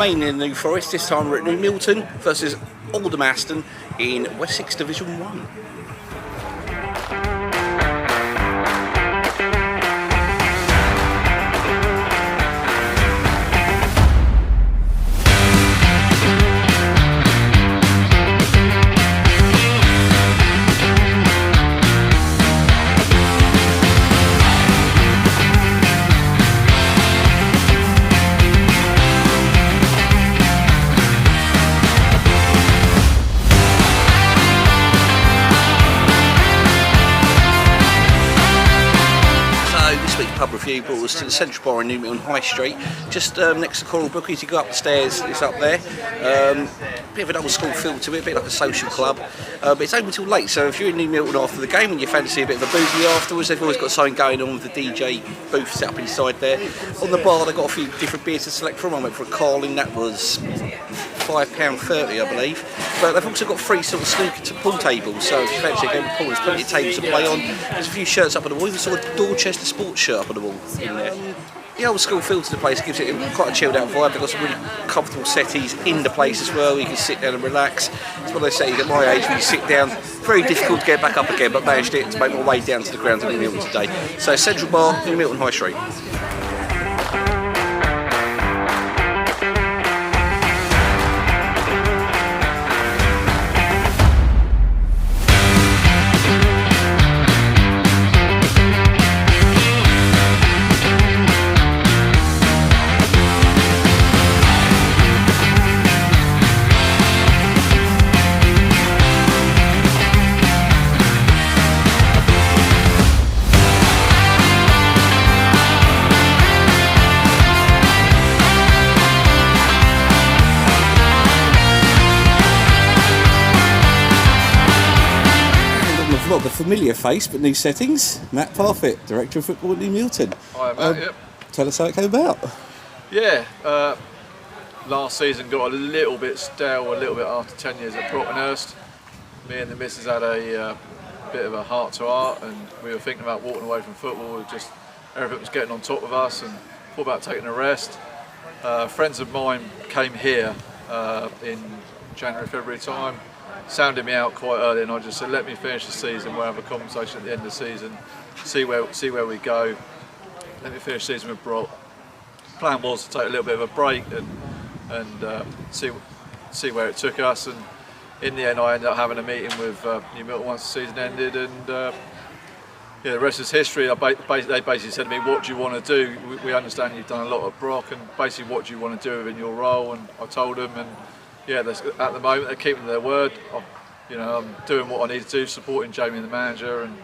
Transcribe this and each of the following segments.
remaining in New Forest. This time we're at New Milton versus Aldermaston in Wessex Division 1. Pub review brought us to the Central Bar in New Milton High Street, just next to Coral Bookies. You go up the stairs, it's up there. Bit of an old school feel to it, a bit like a social club, but it's open till late, so if you're in New Milton after the game and you fancy a bit of a boozy afterwards, they've always got something going on with the DJ booth set up inside there. On the bar they've got a few different beers to select from. I went for a Carling, that was £5.30 I believe, but they've also got free sort of snooker to pool tables, so if you fancy a game of pool, there's plenty of tables to play on. There's a few shirts up on the wall, even saw a Dorchester sports shirt up on the wall in there. The old school feel to the place gives it quite a chilled out vibe. They've got some really comfortable settees in the place as well. You can sit down and relax. It's one of those settees at my age when you sit down, very difficult to get back up again, but managed it to make my way down to the ground of New Milton today. So Central Bar, New Milton High Street. A familiar face but new settings. Matt Parfect, Director of Football at New Milton. Hi Matt, yep. Tell us how it came about. Yeah, last season got a little bit stale, a little bit after 10 years at Brockenhurst. Me and the missus had a bit of a heart to heart, and we were thinking about walking away from football. Just everything was getting on top of us, and thought about taking a rest. Friends of mine came here in January, February time, sounded me out quite early, and I just said, let me finish the season, we'll have a conversation at the end of the season, see where we go. Let me finish the season with Brock. Plan was to take a little bit of a break and see where it took us, and in the end I ended up having a meeting with New Milton once the season ended, and yeah, the rest is history. They basically said to me, what do you want to do? We understand you've done a lot at Brock, and basically what do you want to do within your role? And I told them, and yeah, at the moment they're keeping their word. I'm doing what I need to do, supporting Jamie the manager and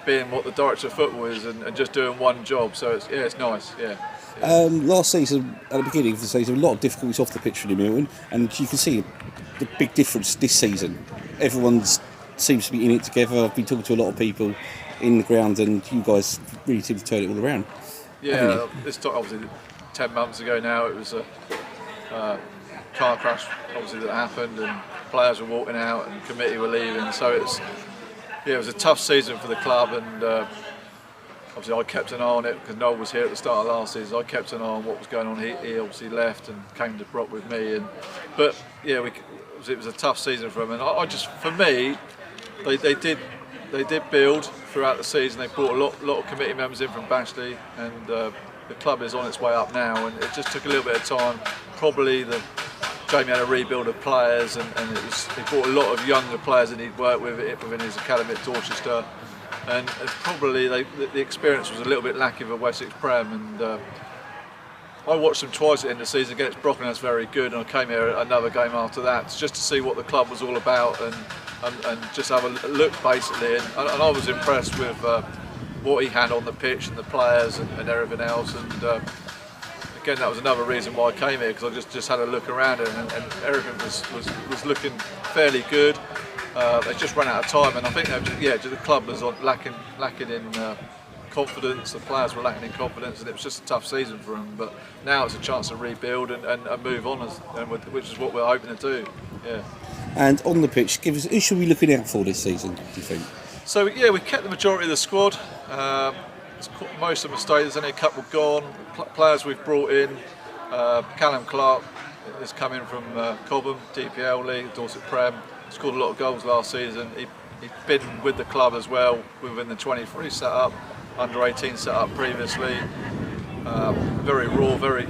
being what the director of football is, and just doing one job. So it's nice. Yeah. Last season, at the beginning of the season, a lot of difficulties off the pitch for New Milton, and you can see the big difference this season. Everyone seems to be in it together. I've been talking to a lot of people in the ground, and you guys really seem to turn it all around. Yeah, this time, obviously 10 months ago now, it was a car crash obviously that happened, and players were walking out and committee were leaving, so it was a tough season for the club, and obviously I kept an eye on it because Noel was here at the start of last season. I kept an eye on what was going on. He obviously left and came to Brock with me, but yeah, it was a tough season for them, and for me they did build throughout the season. They brought a lot of committee members in from Bashley, and the club is on its way up now, and it just took a little bit of time. Probably Jamie had a rebuild of players, and he brought a lot of younger players that he'd worked with within his academy at Dorchester, and probably the experience was a little bit lacking for Wessex Prem, and I watched them twice at the end of the season against Brockenhurst, very good, and I came here another game after that just to see what the club was all about, and just have a look basically, and I was impressed with what he had on the pitch and the players and everything else, and again, that was another reason why I came here, because I just had a look around it, and everything was looking fairly good. They just ran out of time, and I think the club was lacking in confidence. The players were lacking in confidence, and it was just a tough season for them. But now it's a chance to rebuild and move on, which is what we're hoping to do. Yeah. And on the pitch, who should we be looking out for this season, do you think? So yeah, we kept the majority of the squad. Most of them stayed. There's only a couple gone. Players we've brought in. Callum Clark is coming from Cobham, DPL League, Dorset Prem. Scored a lot of goals last season. He's been with the club as well, within the 23 setup, under 18 setup previously. Very raw, very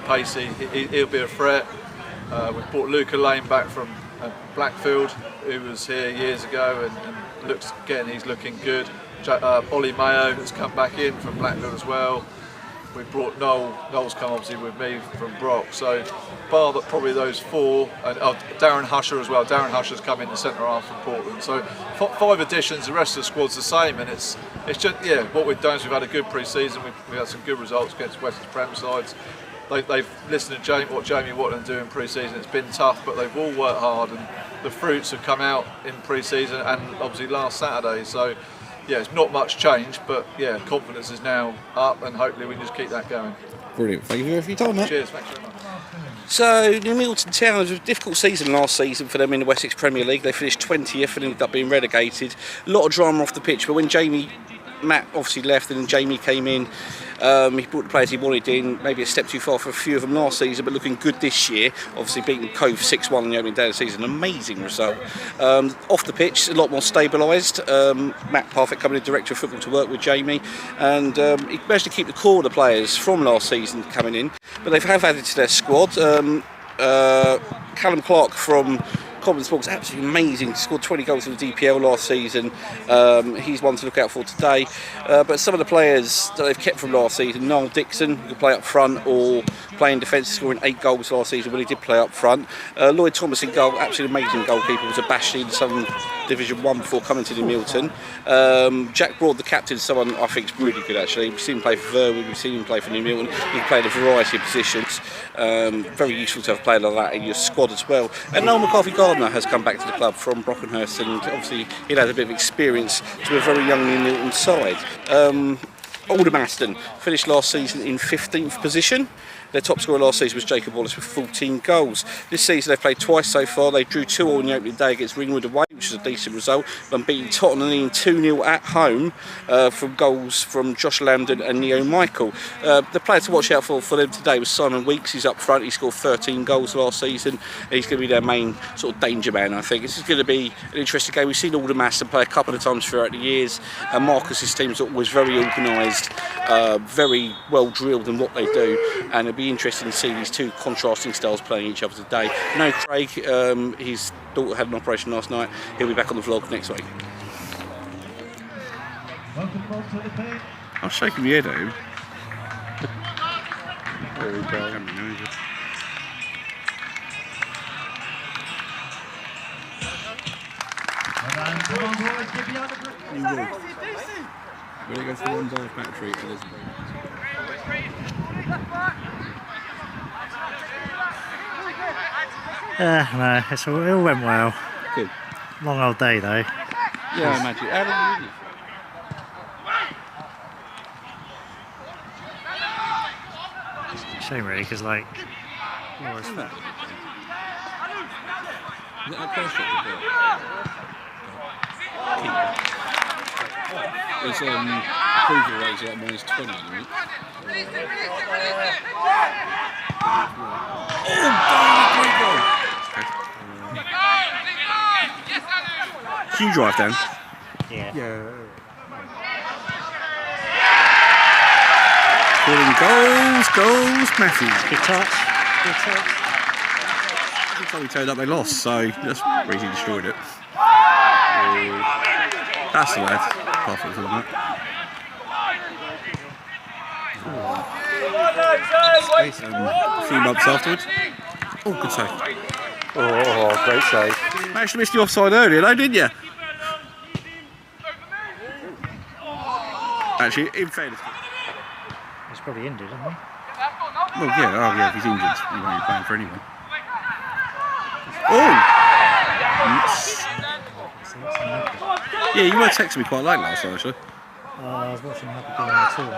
pacey. He'll be a threat. We've brought Luca Lane back from Blackfield, who was here years ago, and he's looking good. Ollie Mayo has come back in from Blackfield as well. We brought Noel's come obviously with me from Brock. So bar that probably those four, and Darren Husher as well. Darren Husher's come in the centre half from Portland. So 5 additions. The rest of the squad's the same, and it's just what we've done is we've had a good pre-season. We've had some good results against Wessex Prem sides. They've listened to what Jamie Watland do in pre-season. It's been tough, but they've all worked hard, and the fruits have come out in pre-season and obviously last Saturday. So it's not much change, but confidence is now up, and hopefully we can just keep that going. Brilliant. Thank you for your time, mate. Cheers. Thanks very much. So, Milton Town was a difficult season last season for them in the Wessex Premier League. They finished 20th and ended up being relegated. A lot of drama off the pitch, but when Matt obviously left and then Jamie came in, he brought the players he wanted in, maybe a step too far for a few of them last season, but looking good this year. Obviously beating Cove 6-1 on the opening day of the season, an amazing result. Off the pitch, a lot more stabilised. Matt Parfect coming in, director of football, to work with Jamie, and he managed to keep the core of the players from last season coming in, but they have added to their squad. Callum Clark from Common Sports, absolutely amazing. Scored 20 goals in the DPL last season. He's one to look out for today. But some of the players that they've kept from last season, Noel Dixon, who could play up front or play in defence, scoring 8 goals last season when he did play up front. Lloyd Thomas in goal, absolutely amazing goalkeeper, was a Bashley in some Division 1 before coming to Milton. Jack Broad, the captain, someone I think is really good actually. We've seen him play for Verwood, we've seen him play for New Milton. He played a variety of positions. Very useful to have a player like that in your squad as well. And Noel McCarthy-Gardner has come back to the club from Brockenhurst, and obviously he'll have a bit of experience to a very young New Milton side. Aldermaston finished last season in 15th position. Their top scorer last season was Jacob Wallace with 14 goals. This season they've played twice so far. They drew 2-2 on the opening day against Ringwood away, which is a decent result, and beating Tottenham in 2-0 at home from goals from Josh Lambden and Neo Michael. The player to watch out for them today was Simon Weeks. He's up front. He scored 13 goals last season. He's going to be their main sort of danger man, I think. This is going to be an interesting game. We've seen Aldermaston play a couple of times throughout the years, and Marcus's teams are always very organised, very well drilled in what they do, and it'll be interesting to see these two contrasting styles playing each other today. No Craig, his daughter had an operation last night. He'll be back on the vlog next week. I'm shaking my head at him. There we go. Really go for $1 battery at Elizabeth. No, it all went well. Good. Long old day though. Yeah, I imagine. How long Shame really, because like... were you? That? Is that perfect? There's approval rates like -20, isn't it? Can you drive down? Yeah. Goals, Matthew. Good touch. Every time we turned up they lost, so that's really destroyed it. That's the lad. Perfect, isn't it? A few months afterwards. Oh, good save. Oh, great save. I actually missed the offside earlier though, didn't you? Actually, in fairness. He's probably injured, isn't he? Well, yeah, if he's injured, he won't be playing for anyone. Yeah, you were texting me quite late last night, actually. I was watching Happy Going on the tour.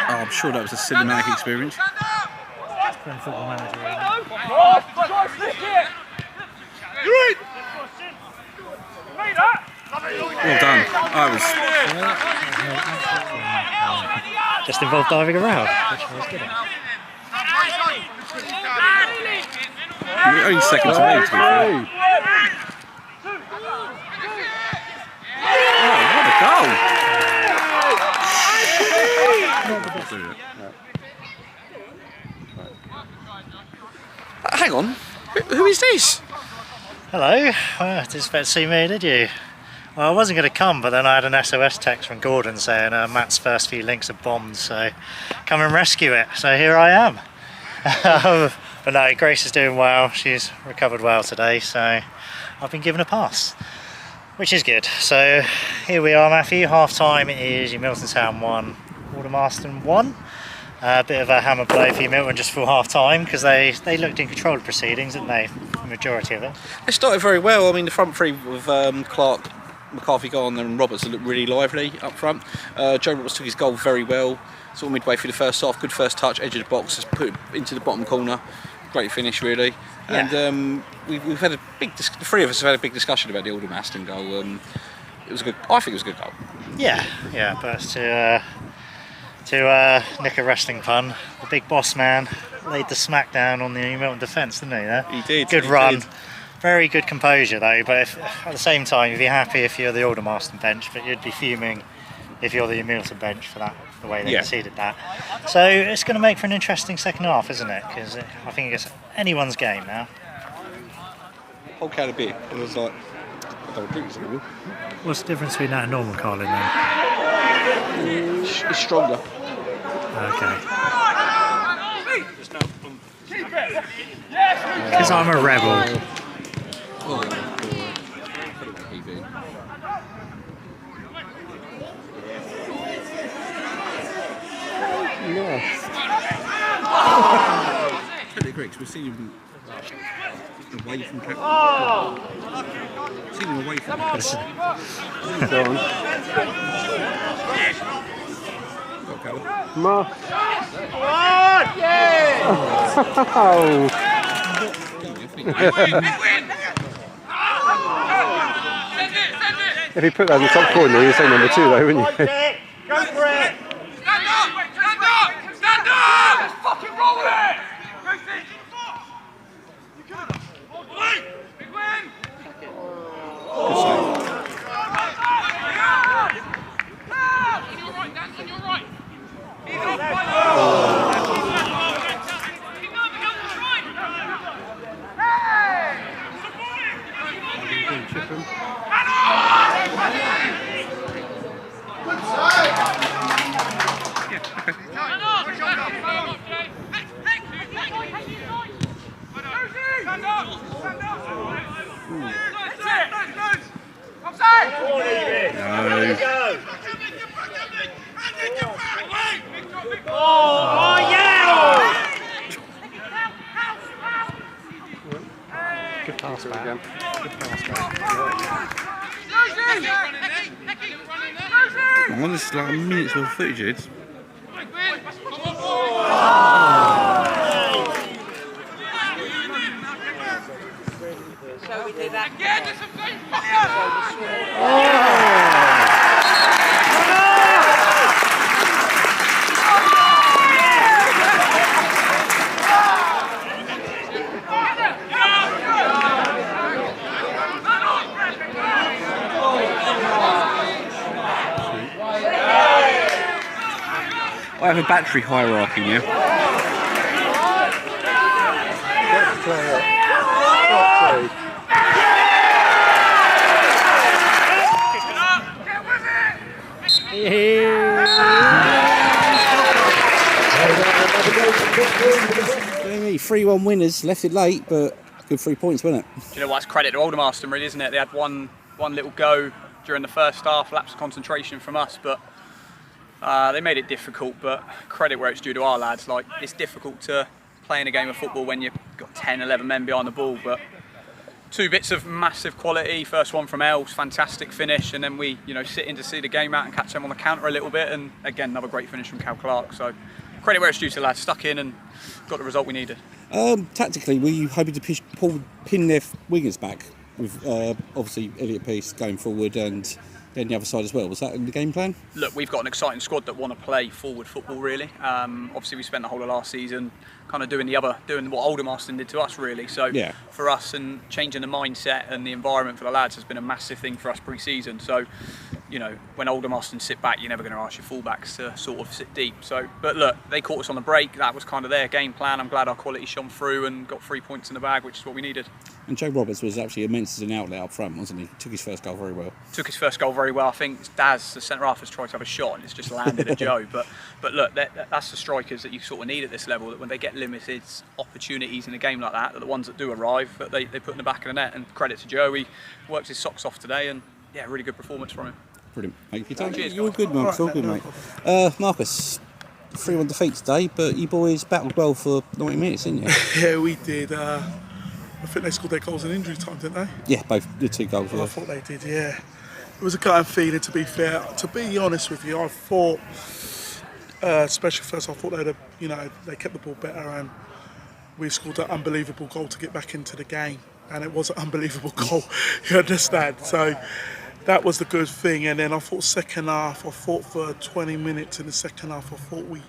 Oh, I'm sure that was a cinematic experience. Playing Football Manager. Well done. Just involved diving around, which I was good at. Only second to me, to be fair. Oh, what a goal! Hang on, who is this? Hello. Well, didn't expect to see me, did you? Well, I wasn't going to come, but then I had an SOS text from Gordon saying Matt's first few links are bombed, so come and rescue it. So here I am. But no, Grace is doing well. She's recovered well today, so I've been given a pass, which is good. So here we are, Matthew. Half time is your Milton Town 1, Aldermaston 1. A bit of a hammer blow for you Milton just for half time, because they looked in control of proceedings, didn't they? The majority of it. They started very well. I mean, the front three with Clark, McCarthy, Garner and Roberts looked really lively up front. Joe Roberts took his goal very well. Sort of midway through the first half, good first touch, edge of the box, just put it into the bottom corner. Great finish, really. Yeah. And we've had a big. The three of us have had a big discussion about the Aldermaston goal. It was a good. I think it was a good goal. Yeah, but to nick a wrestling pun, the big boss man laid the smackdown on the Milton defence, didn't he? There? He did. Good he run. did. Very good composure though, but at the same time you'd be happy if you're the Aldermaston bench, but you'd be fuming if you're the Milton bench for that, the way they conceded that. So it's going to make for an interesting second half, isn't it? Because I think it's anyone's game now. Whole can of beer. It was like, I don't drink something. What's the difference between that and normal Carling then? It's stronger. Okay. Because I'm a rebel. Totally agree, because we've seen him away from Seen him away from Go on. Come on! Oh! If you put that in the top corner, you'd say number 2 though, wouldn't you? Go for it! Stand up! Stand up! Stand up! Let's fucking roll it! Big win! Good save. On your right, Dan, on your right! Good pass back. I'm on this like a minute's worth of footage, Ed. Shall we do that? I have a battery hierarchy now. Jamie, 3-1 winners, left it late, but good 3 points, wasn't it? Do you know what? It's credit to Aldermaston, really, isn't it? They had one little go during the first half, lapse of concentration from us, but they made it difficult. But credit where it's due to our lads. Like, it's difficult to play in a game of football when you've got 10, 11 men behind the ball. But 2 bits of massive quality. First one from Els, fantastic finish, and then we, sit in to see the game out and catch them on the counter a little bit. And again, another great finish from Cal Clark. So credit where it's due to the lads. Stuck in and got the result we needed. Tactically, were you hoping to pin their wingers back with obviously Elliot Peace going forward and then the other side as well. Was that in the game plan? Look, we've got an exciting squad that want to play forward football, really. Obviously, we spent the whole of last season kind of doing what Aldermaston did to us, really. So Yeah. for us, and changing the mindset and the environment for the lads has been a massive thing for us pre-season. So, you know, when Aldermaston sit back, you're never going to ask your fullbacks to sort of sit deep. So, but look, they caught us on the break. That was kind of their game plan. I'm glad our quality shone through and got 3 points in the bag, which is what we needed. And Joe Roberts was actually immense as an outlet up front, wasn't he? Took his first goal very well. Took his first goal very well. I think Daz, the centre half, has tried to have a shot and it's just landed at Joe. But look, that's the strikers that you sort of need at this level. That when they get limited opportunities in a game like that, the ones that do arrive, that they put in the back of the net. And credit to Joe, he worked his socks off today, and yeah, really good performance from him. Brilliant. Thank you for your time. Cheers, You're guys. good, Marcus. All good, mate. Marcus, 3-1 defeat today, but you boys battled well for 90 minutes, didn't you? Yeah, we did. I think they scored their goals in injury time, didn't they? Yeah, both the 2 goals. I Yeah. thought they did, yeah. It was a gutting feeling, to be fair. To be honest with you, I thought, especially first, I thought they kept the ball better and we scored an unbelievable goal to get back into the game. And it was an unbelievable goal, you understand? So that was the good thing. And then I thought second half, I thought for 20 minutes in the second half, I thought we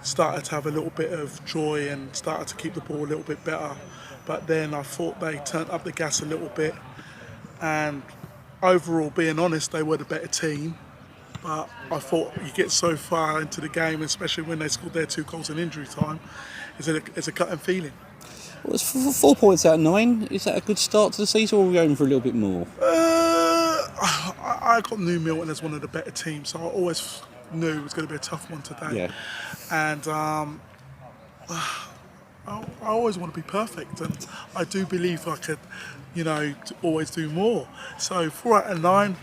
started to have a little bit of joy and started to keep the ball a little bit better. But then I thought they turned up the gas a little bit. And overall, being honest, they were the better team. But I thought you get so far into the game, especially when they scored their 2 goals in injury time, it's a gutting feeling. Well, it's 4 points out of 9. Is that a good start to the season, or are we going for a little bit more? I got New Milton as one of the better teams, so I always knew it was going to be a tough one today. Yeah. And I always want to be perfect, and I do believe I could, always do more. So 4 out of 9,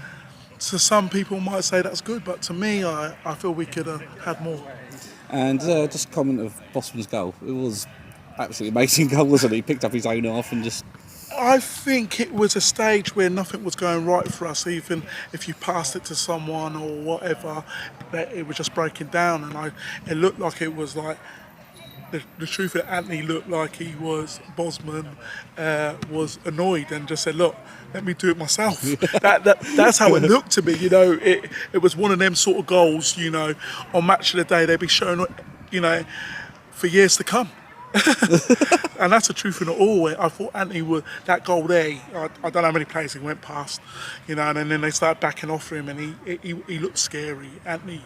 to some people might say that's good, but to me, I feel we could have had more. And just a comment of Bosman's goal. It was absolutely amazing goal, wasn't it? He picked up his own half and just... I think it was a stage where nothing was going right for us. Even if you passed it to someone or whatever, that it was just breaking down. And it looked like it was like the truth of Anthony looked like Bosman was annoyed and just said, "Look, let me do it myself." That's how it looked to me. It was one of them sort of goals. On Match of the Day, they'd be showing, for years to come. And that's the truth in it all. I thought Anthony would, that goal there, I don't know how many players he went past, and then they started backing off for him, and he looked scary. Anthony,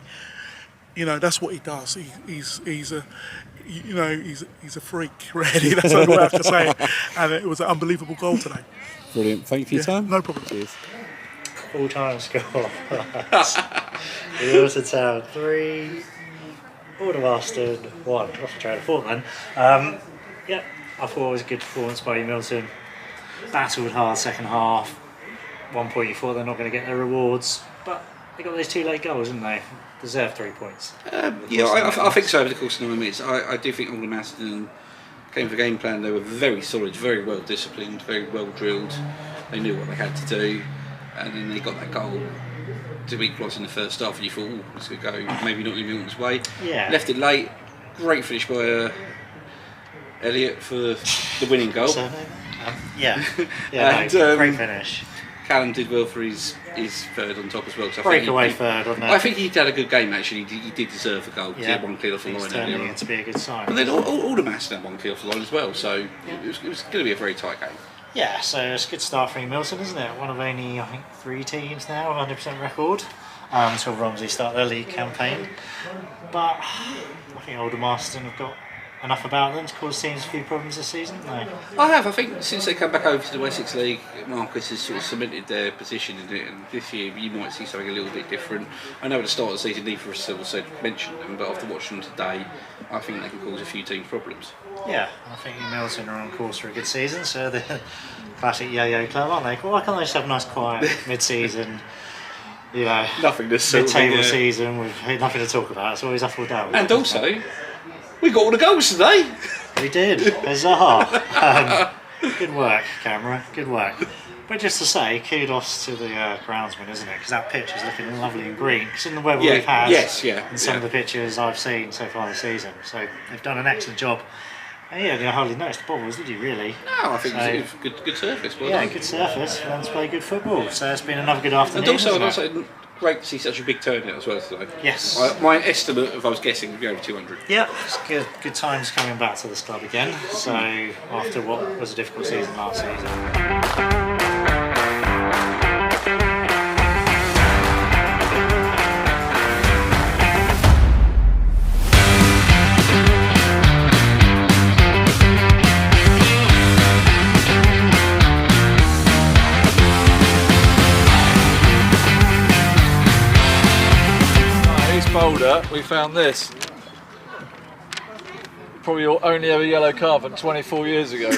that's what he does. He's a freak, really. That's the only way I can say it. And it was an unbelievable goal today. Brilliant. Thank you for your time. No problem. Cheers. Full-time score. Milton Town 3, Aldermaston 1. Off the train of thought then. I thought it was a good performance by Milton. Battled hard second half. 1 point you thought they're not going to get their rewards, but they got those 2 late goals, didn't they? Deserved 3 points. I think so over the course of 9 minutes. I do think Aldermaston came for game plan. They were very solid, very well disciplined, very well drilled. They knew what they had to do, and then they got that goal to equalise in the first half, and you thought, it's going to go maybe not in Milton's way. Yeah. Left it late. Great finish by Elliott for the winning goal. And, great finish. Callum did well for his third on top as well. Breakaway third, wasn't it? I think he had a good game actually. He did deserve the goal. He had 1 clear off the line earlier on. To be a good sign. But then Aldermaston had 1 clear off the line as well, so it was going to be a very tight game. Yeah, so it's a good start for Milton, isn't it? One of only, I think, 3 teams now, 100% record, until Romsey start their league campaign. But I think Aldermaston have got enough about them to cause teams a few problems this season, haven't they? I think since they come back over to the Wessex League, Marcus has sort of cemented their position in it, and this year you might see something a little bit different. I know at the start of the season neither of us also mentioned them, but after watching them today, I think they can cause a few teams problems. Yeah, I think Milton are on course for a good season, so the classic yo-yo club, aren't they? Why can't they just have a nice quiet mid-season, nothing to mid-table season with nothing to talk about? It's always up or down. And also, we got all the goals today. We did. Huzzah! Good work, camera. Good work. But just to say, kudos to the groundsman, isn't it? Because that pitch is looking lovely and green. Because in the weather we've had, and some of the pictures I've seen so far this season, so they've done an excellent job. Yeah, you hardly noticed the bobbles, did you really? No, I think So- it was good surface. Well Yeah, done. good surface, and to play good football. So it's been another good afternoon. And also, hasn't it? great to see such a big turnout as well today. Yes. My estimate, if I was guessing, would be over 200. Yeah, it's good times coming back to this club again. So after what was a difficult season last season. East Boulder, we found this. Probably only ever yellow card from 24 years ago.